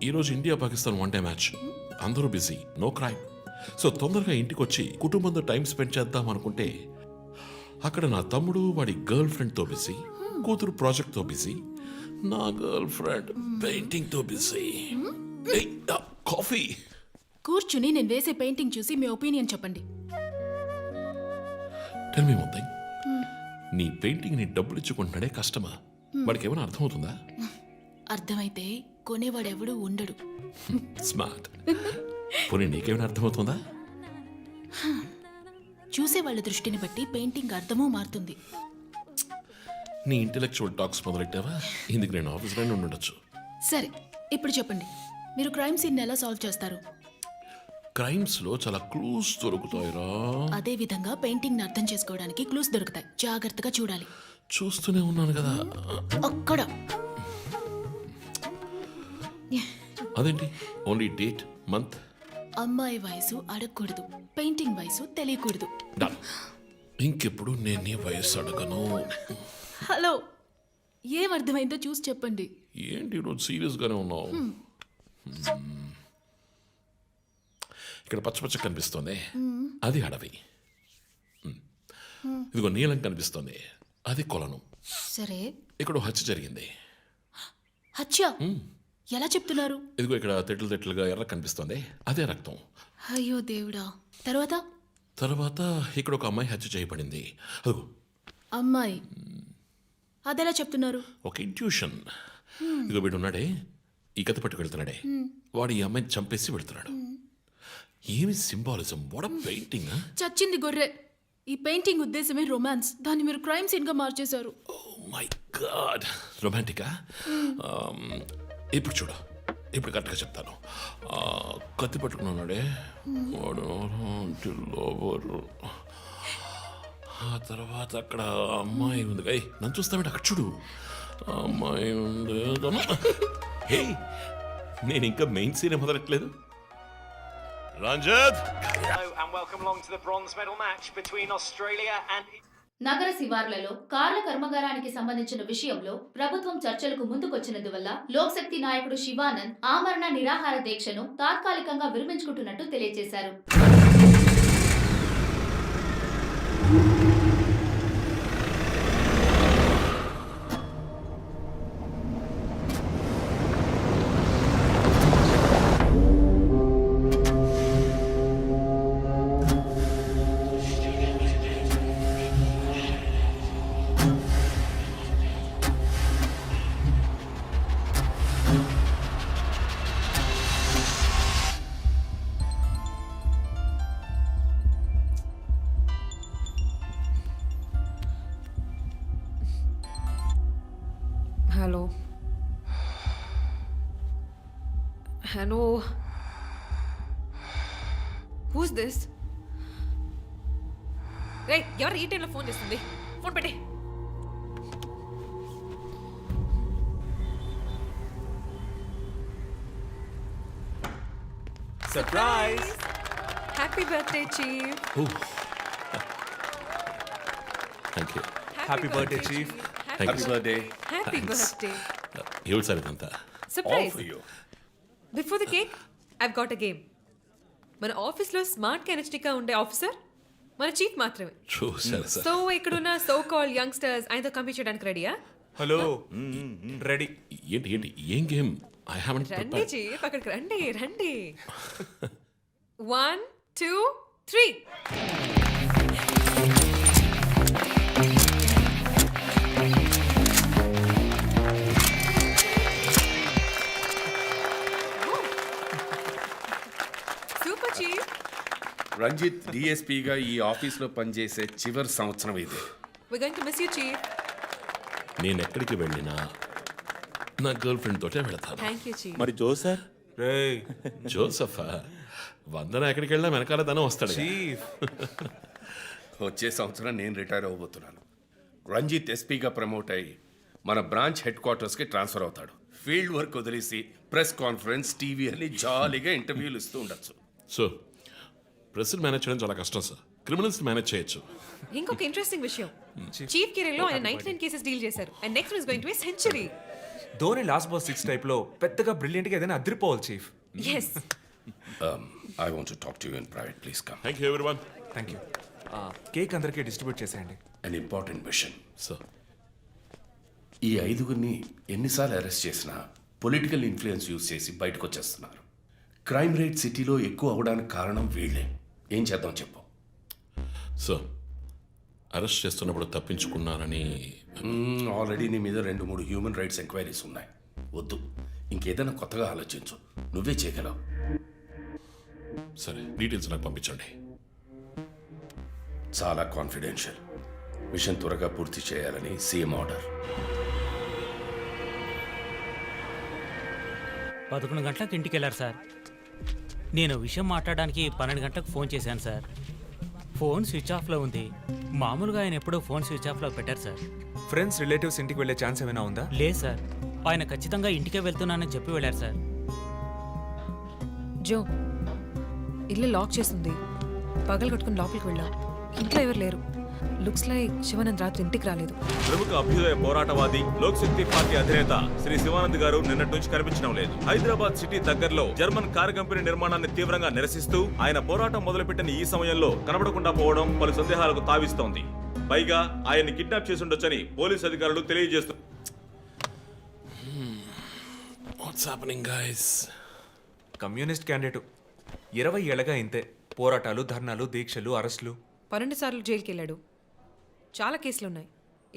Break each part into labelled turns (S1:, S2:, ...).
S1: ఈరోజు India Pakistan one day match, అందరూ busy, no crime. So తొందరగా ఇంటికి వచ్చి కుటుంబంతో టైం స్పెండ్ చేద్దాం అనుకుంటే అక్కడ నా తమ్ముడు వాడి గర్ల్ ఫ్రెండ్తో బిజీ, కూతురు ప్రాజెక్ట్తో బిజీ, నా గర్ల్ ఫ్రెండ్ పెయింటింగ్తో బిజీ. కాఫీ.
S2: కూర్చుని నేను వేసే పెయింటింగ్ చూసి మీ ఒపీనియన్ చెప్పండి.
S1: టెల్ మీ వన్ థింగ్, నీ పెయింటింగ్ ని డబ్బులు ఇచ్చుకుంటున్నాడే కష్టమా? వాడికి ఏమైనా అర్థమవుతుందా?
S2: అర్థమైతే కొనేవాడెవడూ ఉండడు.
S1: స్మార్ట్. పోనీ నీకేమైనా అర్థమవుతుందా?
S2: చూసే వాళ్ళ దృష్టిని బట్టి పెయింటింగ్ అర్థమూ మారుతుంది.
S1: నీ ఇంటెలెక్చువల్ టాక్స్ మొదలెట్టావా? ఇందుకు నేను ఆఫీస్లోనే ఉండొచ్చు.
S2: సరే, ఇప్పుడు చెప్పండి, మీరు క్రైమ్ సీన్ ఎలా సాల్వ్ చేస్తారు?
S1: క్రైమ్స్ లో చాలా క్లూస్ దొరుకుతాయిరా.
S2: అదే విధంగా పెయింటింగ్ అర్థం చేసుకోవడానికి క్లూస్ దొరుకుతాయి. జాగ్రత్తగా చూడాలి.
S1: చూస్తూనే ఉన్నాను కదా.
S2: అక్కడ
S1: అదేంటి ఓన్లీ డేట్ మంత్?
S2: అమ్మాయి వయసు అడగకూడదు, పెయింటింగ్ వయసు తెలియకూడదు.
S1: డన్. ఇంకెప్పుడు నేను నీ వయస్సు అడగను.
S2: హలో, ఏం అర్థమైందో చూసి చెప్పండి.
S1: ఏంటి ఈరోజు సీరియస్ గానే ఉన్నావు? ఇక్కడ పచ్చ కనిపిస్తోంది, అది అడవి. ఇదిగో నీలం కనిపిస్తోంది, అది కొలను.
S2: సరే,
S1: ఇక్కడ హత్య జరిగింది.
S2: హత్య ఎలా చెప్తున్నారు?
S1: ఇదిగో ఇక్కడ తెట్లుగా ఎర్ర కనిపిస్తోంది, అదే రక్తం.
S2: అయ్యో దేవుడా. తర్వాత
S1: ఇక్కడ ఒక అమ్మాయి హత్య చేయబడింది. అదిగో
S2: అమ్మాయి, అదెలా చెప్తున్నారు?
S1: ఒక ఇంట్యూషన్. ఇదిగో వీడు ఉన్నాడే, ఈ కథ పట్టుకు వెళ్తున్నాడే, వాడు ఈ అమ్మాయిని చంపేసి వెళ్తున్నాడు. ఏమి సింబాలిజం, వాట్ ఎ పెయింటింగ్.
S2: చచ్చింది గొర్రె. ఈ పెయింటింగ్ ఉద్దేశమే రొమాన్స్, దాన్ని మీరు క్రైమ్ సీన్ గా మార్చేశారు.
S1: ఓ మై గాడ్, రొమాంటికా? ఇప్పుడు చూడు, ఇప్పుడు కరెక్ట్గా చెప్తాను. కత్తి పట్టుకున్నాడే వాడు లోవరు. ఆ తర్వాత అక్కడ అమ్మాయి ఉంది. నన్ను చూస్తామంటే అక్కడ చూడు, అమ్మాయి ఉంది. హే, నేను ఇంకా మెయిన్ సీన్ మొదలట్లేదు. Ranjith,
S3: and welcome along to the bronze medal match between Australia and
S4: నగర శివార్లలో కార్ల కర్మాగారానికి సంబంధించిన విషయంలో ప్రభుత్వం చర్చలకు ముందుకొచ్చినందువల్ల లోక్శక్తి నాయకుడు శివానంద్ ఆమరణ నిరాహార దీక్షను తాత్కాలికంగా విరమించుకుంటున్నట్టు తెలియజేశారు.
S5: Hello. Who's this? రే, ఎవరు ఈ టైంలో ఫోన్ చేస్తుంది? ఫోన్ పెట్టే.
S6: Surprise!
S5: Happy birthday, Chief.
S1: Thank you.
S6: Happy birthday, Chief.
S1: Thank
S6: Happy
S1: you.
S6: birthday.
S5: Happy
S1: Thanks.
S5: birthday.
S1: ఏమిటి సార్ ఇదంతా?
S6: All
S5: Surprise.
S6: for you.
S5: Before the cake, I've got a game. మన ఆఫీస్లో smart కెనెస్టిక్గా ఉండే officer మన chief మాత్రమే.
S1: చూసారు sir.
S5: So ఇక్కడున్న so call youngsters ఆయనతో కంపీట్ చేయడానికి రెడీయా?
S6: Hello. Ready.
S1: ఏంటి ఏం గేమ్? ఐ హావెంట్
S5: రండి
S1: ప్రిపేర్డ్.
S5: చీఫ్, అక్కడికి రండి. 1, 2, 3. Super chief.
S7: రంజిత్ డిఎస్పీగా ఈ ఆఫీస్లో పనిచేసే చివరి సంవత్సరం ఇది.
S5: We're going to miss you, chief.
S1: నేను ఎక్కడికి వెళ్ళినా నా గర్ల్ ఫ్రెండ్ తోటే వెళతాను.
S5: Thank you, chief.
S6: మరి జోసర్? Hey.
S1: జోసఫా, వందన ఎక్కడికి వెళ్ళినా వెనకాల తనే వస్తాడు.
S6: Chief.
S7: వచ్చే సంవత్సరం నేను రిటైర్ అవ్వబోతున్నాను. రంజిత్ ఎస్పీగా ప్రమోట్ అయ్యి మన బ్రాంచ్ హెడ్ క్వార్టర్స్కి ట్రాన్స్ఫర్ అవుతాడు. ఫీల్డ్ వర్క్ వదిలేసి ప్రెస్ కాన్ఫరెన్స్, టీవీ అని జాలీగా ఇంటర్వ్యూలు ఇస్తూ ఉండొచ్చు.
S1: సో ప్రెస్ని మేనేజ్ చేయడం చాలా కష్టం సార్. క్రిమినల్స్ మేనేజ్ చేయొచ్చు.
S5: ఇంకొక ఇంట్రెస్టింగ్ విషయం, చీఫ్ కెరీర్లో ఆయన 99 కేసెస్ డీల్ చేశారు. And next is going to be century.
S6: Dhoni last ball 6 టైప్లో పెద్దగా బ్రిలియంట్గా ఏదైనా అదిరిపోవాలి chief.
S5: Yes
S7: I want to talk to you in private please come.
S1: Thank you everyone.
S6: Thank you. Cake అందరికీ డిస్ట్రిబ్యూట్ చేసేయండి.
S7: An important machine.
S1: సార్
S7: ఈ 5గురిని ఎన్నిసార్లు arrest చేసినా పొలిటికల్ ఇన్ఫ్లుయెన్స్ యూజ్ చేసి బయటకు వచ్చేస్తున్నారు. క్రైమ్ రేట్ సిటీలో ఎక్కువ అవడానికి కారణం వీళ్ళే. ఏం చేద్దాం చెప్పు.
S1: సార్ అరెస్ట్ చేస్తున్నప్పుడు తప్పించుకున్నారని
S7: ఆల్రెడీ నీ మీద 2-3 హ్యూమన్ రైట్స్ ఎంక్వైరీస్ ఉన్నాయి. వద్దు, ఇంకేదైనా కొత్తగా ఆలోచించు. నువ్వే చేయగలవు.
S1: సరే డీటెయిల్స్ నాకు పంపించండి.
S7: చాలా కాన్ఫిడెన్షియల్. మిషన్ త్వరగా పూర్తి చేయాలని సీఎం ఆర్డర్.
S8: 11 గంటలకు ఇంటికి వెళ్ళారు సార్. నేను విషయం మాట్లాడడానికి 12 గంటలకు ఫోన్ చేశాను సార్. ఫోన్ స్విచ్ ఆఫ్లో ఉంది. మామూలుగా ఆయన ఎప్పుడూ ఫోన్ స్విచ్ ఆఫ్లో పెట్టారు సార్.
S6: ఫ్రెండ్స్ రిలేటివ్స్ ఇంటికి వెళ్ళే ఛాన్స్ ఏమైనా ఉందా?
S8: లేదు సార్, ఆయన ఖచ్చితంగా ఇంటికే వెళ్తున్నానని చెప్పి వెళ్ళారు సార్.
S5: జో, ఇల్లు లాక్ చేసింది. పగలు కట్టుకుని లోపలికి వెళ్ళాం. ఇంట్లో ఎవరు లేరు. లుక్స్ లైక్ శివానంద్ రాత్రి ఇంటికి రాలేదు.
S9: ప్రముఖ అభ్యుదయ పోరాటవాది లోక్ శక్తి పార్టీ అధినేత శ్రీ శివానంద్ గారు నిన్నటి నుంచి కనిపించడం లేదు. హైదరాబాద్ సిటీ దగ్గరలో జర్మన్ కారు కంపెనీ నిర్మాణాన్ని తీవ్రంగా నిరసిస్తూ ఆయన పోరాటం మొదలుపెట్టిన ఈ సమయంలో కనబడకుండా పోవడం పలు సందేహాలకు తావిస్తోంది. పైగా ఆయన్ని కిడ్నాప్ చేసి ఉండొచ్చని పోలీసు అధికారులు తెలియజేస్తున్నారు.
S1: What's happening guys?
S6: Communist candidate 20 ఏళ్ళగా ఇంతే. పోరాటాలు, ధర్నాలు, దీక్షలు, అరెస్టులు.
S5: 12 సార్లు జైలుకి వెళ్ళాడు. చాలా కేసులు ఉన్నాయి.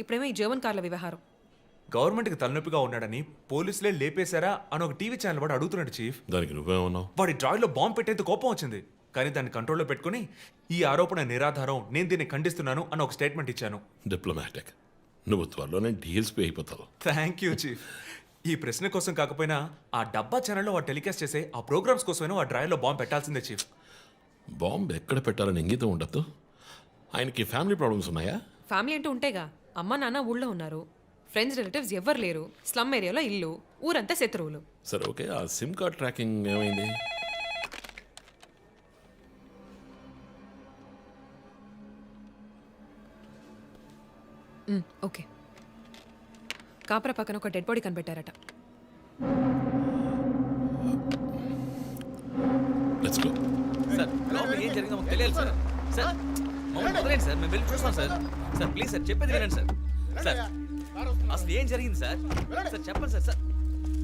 S5: ఇప్పుడేమో ఈ జర్మన్ కార్ల వ్యవహారం.
S6: గవర్నమెంట్కి తలనొప్పిగా ఉన్నాడని పోలీసులే లేపేశారా అని ఒక టీవీ ఛానల్ వాడు అడుగుతున్నాడు చీఫ్.
S1: దానికి నువ్వేమన్నావు?
S6: వాడి డ్రాయిలో బాంబు పెట్టేందుకు కోపం వచ్చింది, కానీ దాన్ని కంట్రోల్లో పెట్టుకుని ఈ ఆరోపణ నిరాధారం, నేను దీన్ని ఖండిస్తున్నాను అని ఒక స్టేట్మెంట్ ఇచ్చాను.
S1: డిప్లొమాటిక్. నువ్వు త్వరలోనే డిఎల్స్పీ అయిపోతావు.
S6: Thank you chief. ఈ ప్రశ్న కోసం కాకపోయినా ఆ డబ్బా ఛానల్లో వాడు టెలికాస్ట్ చేసే ఆ ప్రోగ్రామ్స్ కోసమైనా ఆ డ్రాయిలో బాంబు పెట్టాల్సిందే చీఫ్.
S1: బాంబు ఎక్కడ పెట్టాలని ఇంగితం ఉండద్దు. ఆయనకి ఫ్యామిలీ ప్రాబ్లమ్స్ ఉన్నాయా?
S5: ఫ్యామిలీ అంటూ ఉంటేగా. అమ్మ నాన్న ఊళ్ళో ఉన్నారు. ఫ్రెండ్స్ రిలేటివ్స్ ఎవ్వరు లేరు. స్లమ్ ఏరియాలో ఇల్లు, ఊరంతా శత్రువులు.
S1: సరే ఓకే, ఆ సిమ్ కార్డ్ ట్రాకింగ్ ఏమైంది?
S5: ఓకే. కాపర పక్కన ఒక డెడ్ బాడీ కనిపెట్టారట.
S1: Let's go.
S10: సార్ లోపల ఏం జరిగిందో మాకు తెలియాలి సార్. సార్ మమ్మల్ని వదిలేండి సార్, మేము వెళ్ళి చూస్తాం సార్. సార్ ప్లీజ్ సార్, చెప్పేది వినండి సార్. సార్ అసలు ఏం జరిగింది సార్? సార్ చెప్పండి sir. Sir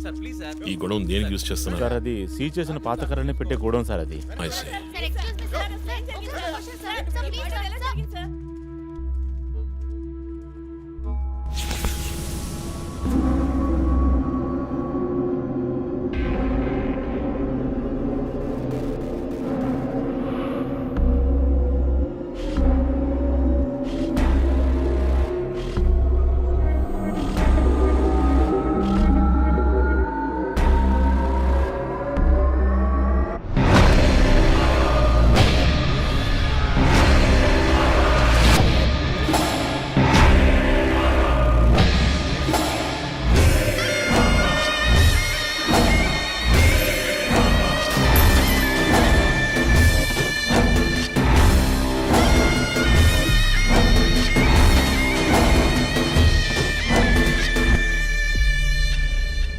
S10: sir please sir.
S1: ఈ గొడవ దేనికి యూజ్ చేస్తున్నారు?
S11: సార్ అది సీజ్ చేసిన పాత కర్రని పెట్టే గోడౌన్ సార్ అది.
S1: I see.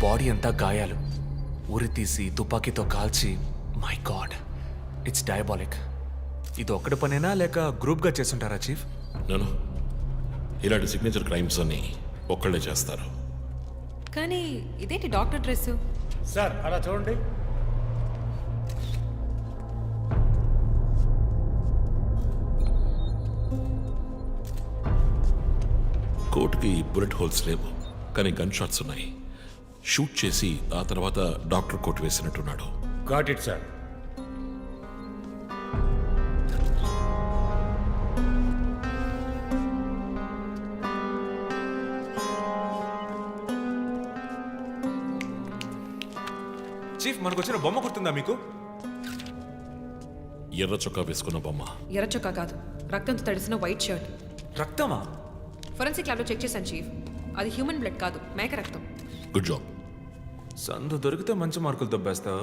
S6: బాడీ అంతా గాయాలు, ఉరి తీసి తుపాకీతో కాల్చి. My God, it's diabolic. ఇది ఒక్కడి పనేనా లేక గ్రూప్గా చేస్తుంటారా చీఫ్?
S1: నేను ఇలాంటి సిగ్నేచర్ క్రైమ్స్ అన్ని ఒక్కళ్ళే చేస్తారు.
S5: కానీ ఇదేంటి డాక్టర్ డ్రెస్?
S10: సార్ అలా చూడండి.
S1: కోట్కి బుల్లెట్ హోల్స్ లేవు, కానీ గన్ షాట్స్ ఉన్నాయి. షూట్ చేసి ఆ తర్వాత డాక్టర్ కోట్ వేసినట్టున్నాడు.
S10: Got it sir.
S6: చీఫ్ మనకు వచ్చిన బొమ్మ గుర్తుందా మీకు?
S1: ఎర్ర చొక్కా వేసుకున్న బొమ్మ.
S5: ఎర్ర చొక్కా కాదు, రక్తంతో తడిసిన వైట్ షర్ట్.
S6: రక్తమా?
S5: ఫోరెన్సిక్ ల్యాబ్లో చెక్ చేశాను చీఫ్. అది హ్యూమన్ బ్లడ్ కాదు, మేక రక్తం.
S1: Good job.
S6: సందు దొరికితే మంచి మార్కులు దొబ్బేస్తావు.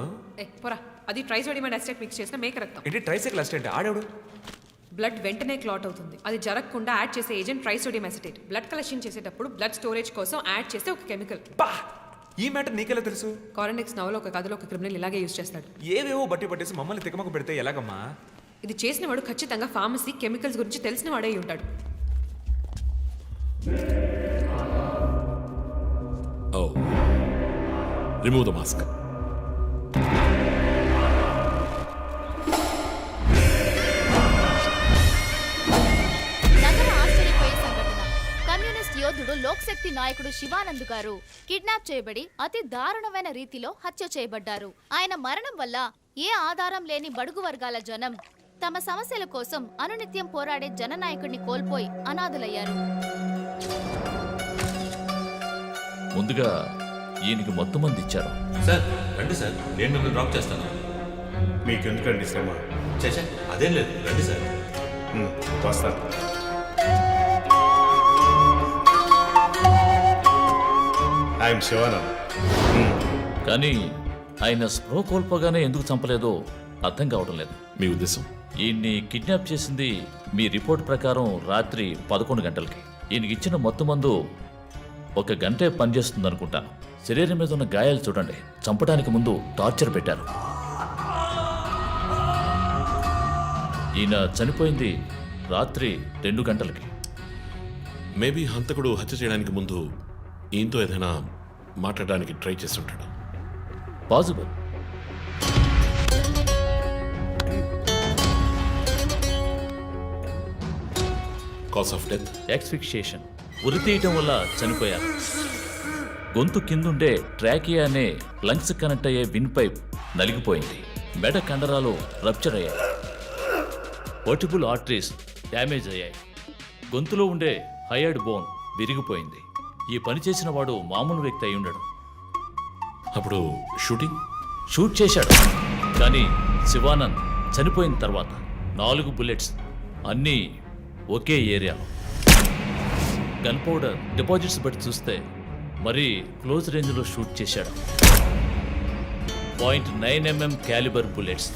S5: పోరా, అది ట్రైసోడియం అండ్ అసిటేట్ మిక్స్ చేసిన మేక రక్తం.
S6: ఏంటి ట్రైసైకిల్ అసిస్టెంట్ ఆడేవాడు?
S5: బ్లడ్ వెంటనే క్లాట్ అవుతుంది. అది జరగకుండా యాడ్ చేసే agent trisodium acetate. Blood collection చేసేటప్పుడు బ్లడ్ స్టోరేజ్ కోసం యాడ్ చేసే ఒక కెమికల్.
S6: బా, ఈ మ్యాటర్ నీకెలా తెలుసు?
S5: కారెండెక్స్ నవలో ఒక కథలో ఒక క్రిమినల్ ఇలాగే యూజ్ చేస్తాడు.
S6: ఏవేవో బట్టి పట్టేసి మమ్మల్ని తికమక పెడితే ఎలాగమ్మా?
S5: ఇది చేసిన వాడు ఖచ్చితంగా ఫార్మసీ కెమికల్స్ గురించి తెలిసిన వాడే అయి ఉంటాడు.
S1: ఓ రిమూవ్ ద మాస్క్.
S4: నగర ఆశ్చర్యపోయే సంఘటన. కమ్యూనిస్ట్ యోధుడు లోక్శక్తి నాయకుడు శివానంద్ గారు కిడ్నాప్ చేయబడి అతి దారుణమైన రీతిలో హత్య చేయబడ్డారు. ఆయన మరణం వల్ల ఏ ఆధారం లేని బడుగు వర్గాల జనం తమ సమస్యల కోసం అనునిత్యం పోరాడే జననాయకుడిని కోల్పోయి అనాథులయ్యారు.
S10: ముందుగా ఈయనకి మొత్తం మంది ఇచ్చారు.
S9: సార్ రండి సార్, నేను మిమ్మల్ని డ్రాప్ చేస్తాను.
S11: మీకెందుకండి శ్రమ?
S9: చేసా అదేం లేదు, రండి సార్.
S11: వస్తాను. ఐఎమ్ శివానంద్.
S10: కానీ ఆయన స్పృహ కోల్పోగానే ఎందుకు చంపలేదో అర్థం కావడం లేదు.
S1: మీ ఉద్దేశం?
S10: ఈయన్ని కిడ్నాప్ చేసింది మీ రిపోర్ట్ ప్రకారం రాత్రి 11 గంటలకి. ఈయనకి ఇచ్చిన మొత్తం మందు 1 గంటే పనిచేస్తుంది అనుకుంటాను. శరీరం మీద ఉన్న గాయాలు చూడండి. చంపడానికి ముందు టార్చర్ పెట్టారు. ఈయన చనిపోయింది రాత్రి 2 గంటలకి.
S1: మేబీ హంతకుడు హత్య చేయడానికి ముందు ఈయనతో ఏదైనా మాట్లాడడానికి ట్రై చేసి ఉంటాడు.
S10: Possible.
S1: Cause of death?
S10: Asphyxiation. ఉరి తీయటం వల్ల చనిపోయారు. గొంతు కిందుండే ట్రాకియా అనే లంగ్స్ కనెక్ట్ అయ్యే విన్ పైప్ నలిగిపోయింది. మెడ కండరాలు రప్చర్ అయ్యాయి. వర్టిబుల్ ఆర్టరీస్ డ్యామేజ్ అయ్యాయి. గొంతులో ఉండే హైయర్డ్ బోన్ విరిగిపోయింది. ఈ పని చేసిన వాడు మామూలు వ్యక్తి అయి ఉండడు.
S1: అప్పుడు
S10: షూట్ చేశాడు. కానీ శివానంద్ చనిపోయిన తర్వాత 4 బుల్లెట్స్, అన్నీ ఒకే ఏరియాలో. గన్ పౌడర్ డిపాజిట్స్ బట్టి చూస్తే మరీ క్లోజ్ రేంజ్లో షూట్ చేశాడు. .9mm calibre bullets.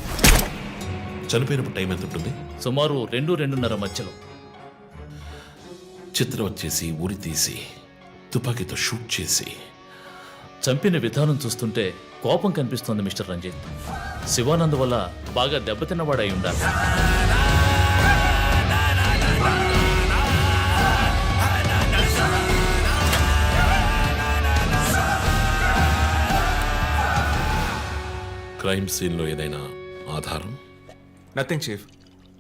S1: చనిపోయినప్పుడు టైం ఎంత ఉంటుంది?
S10: సుమారు 2-2:30 మధ్యలో.
S1: చిత్రం వచ్చేసి ఉరి తీసి తుపాకీతో షూట్ చేసి
S10: చంపిన విధానం చూస్తుంటే కోపం కనిపిస్తోంది మిస్టర్ రంజిత్. శివానంద్ వల్ల బాగా దెబ్బతిన్నవాడై ఉండాలి.
S1: క్రైమ్ సీన్లో ఏదైనా ఆధారం?
S6: Nothing chief.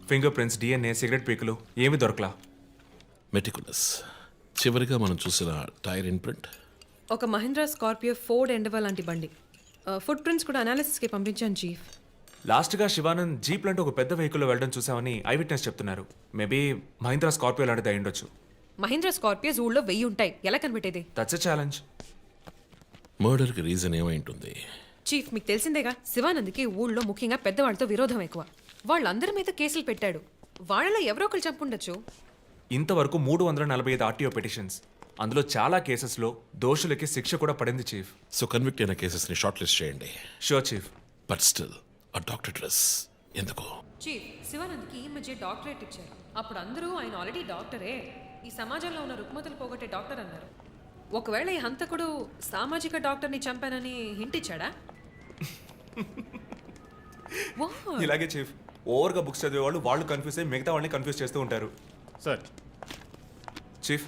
S6: Finger prints, DNA, cigarette పీకులు ఏమీ దొరకలా.
S1: మెటికులస్. చివరిగా మనం చూసిన టైర్ ఇంప్రింట్?
S5: ఒక మహీంద్రా స్కార్పియో ఫోర్డ్ ఎండవా లాంటి బండి. ఫుట్ ప్రింట్స్ కూడా అనాలిసిస్కి పంపించాను చీఫ్.
S6: లాస్ట్గా శివానంద్ జీప్ లాంటి ఒక పెద్ద వెహికల్లో వెళ్ళడం చూసామని ఐ విట్నెస్ చెప్తున్నారు. మేబీ మహీంద్రా స్కార్పియో లాంటిది అయి ఉండొచ్చు.
S5: మహీంద్రా స్కార్పియోస్ ఊళ్ళో 1000 ఉంటాయి. ఎలా కనిపెట్టేది?
S6: That's a challenge.
S1: మర్డర్కి రీజన్ ఏమై ఉంటుంది?
S5: చీఫ్, మీకు తెలిసిందేగా, శివానంద్కి ఊళ్ళో ముఖ్యంగా పెద్దవాళ్ళతో విరోధం ఎక్కువ. వాళ్ళందరి మీద కేసులు పెట్టాడు. వాళ్ళలో ఎవరో ఒకరు చంపుండొచ్చు.
S6: ఇంతవరకు 345 ఆర్టీఓ పిటిషన్స్. అందులో చాలా కేసెస్లో దోషులకి శిక్ష కూడా పడింది చీఫ్.
S1: సో కన్విక్ట్ అయిన కేసెస్ని షార్ట్ లిస్ట్ చేయండి.
S6: Sure chief.
S1: బట్ స్టిల్ ఆ డాక్టర్ డ్రెస్ ఎందుకు?
S5: చీఫ్, శివానంద్కి ఈ మధ్య డాక్టరేట్ ఇచ్చారు. అప్పుడు అందరూ ఆయన ఆల్రెడీ డాక్టరే, ఈ సమాజంలో ఉన్న రుగ్మతలు పోగొట్టే డాక్టర్ అన్నారు. ఒకవేళ ఈ హంతకుడు సామాజిక డాక్టర్ని చంపానని హింట్ ఇచ్చాడా?
S6: ఇలాగే చీఫ్. ఓవర్గా బుక్స్ చదివేవాళ్ళు వాళ్ళు కన్ఫ్యూజ్ అయ్యి మిగతా వాళ్ళని కన్ఫ్యూజ్ చేస్తూ ఉంటారు.
S11: సార్,
S6: చీఫ్,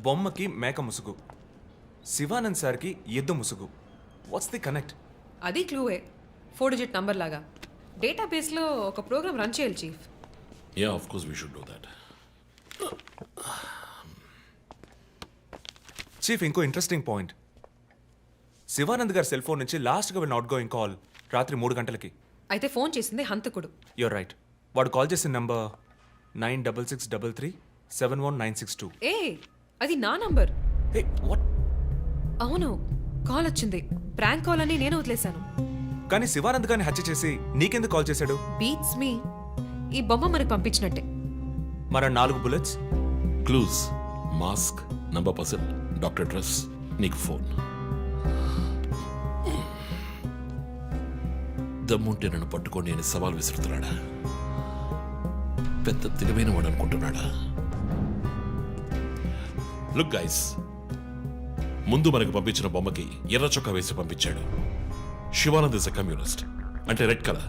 S6: బొమ్మకి మేక ముసుగు, శివానంద్ సార్కి ఎద్దు ముసుగు. What's the connect?
S5: అది క్లూవే. 4 డిజిట్ నంబర్ లాగా. డేటాబేస్లో ఒక ప్రోగ్రామ్ రన్ చేయాలి chief.
S1: Yeah, of course we should do that.
S6: Chief, ఇంకో ఇంట్రెస్టింగ్ పాయింట్. శివానంద్ గారి సెల్ ఫోన్ నుంచి లాస్ట్గా వెళ్ళిన అవుట్ గోయింగ్ కాల్ రాత్రి 3 గంటలకి.
S5: అయితే ఫోన్ చేసింది హంతకుడు.
S6: You're right. వాడు కాల్ చేసిన నంబర్ 9663371962.
S5: ఏ, అది నా నంబర్.
S6: Hey, what?
S5: అవును, కాల్ వచ్చింది. ప్రాంక్ కాల్ అని నేను వదిలేశాను.
S6: కానీ శివానంద్ గారిని హత్య చేసి నీకెందుకు కాల్ చేశాడు?
S5: బీట్స్ మీ. ఈ బొమ్మ మనకు పంపించినట్టే.
S6: మన 4 bullets,
S1: clues, mask, number person, doctor dress, నీకు ఫోన్. దమ్ముంటే నన్ను పట్టుకోండి అని సవాల్ విసురుతున్నాడా? పెద్ద తెలివైన వాడు అనుకుంటున్నాడా? లుక్ గైస్, ముందు మనకు పంపించిన బొమ్మకి ఎర్ర చొక్కా వేసి పంపించాడు. శివానంద్ ఇస్ అ కమ్యూనిస్ట్, అంటే రెడ్ కలర్.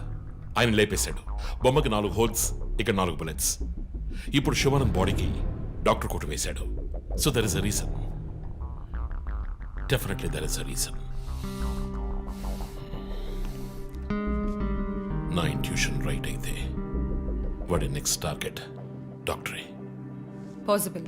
S1: ఆయన లేపేశాడు. బొమ్మకి 4 హోల్స్, ఇక్కడ 4 బుల్లెట్స్. ఇప్పుడు శివానంద్ బాడీకి డాక్టర్ కోట్ వేశాడు. So there is a reason. Definitely there is a reason. నా ఇంట్యూషన్ రైట్ అయితే వాడి నెక్స్ట్ టార్గెట్ డాక్టరే.
S5: పాసిబుల్.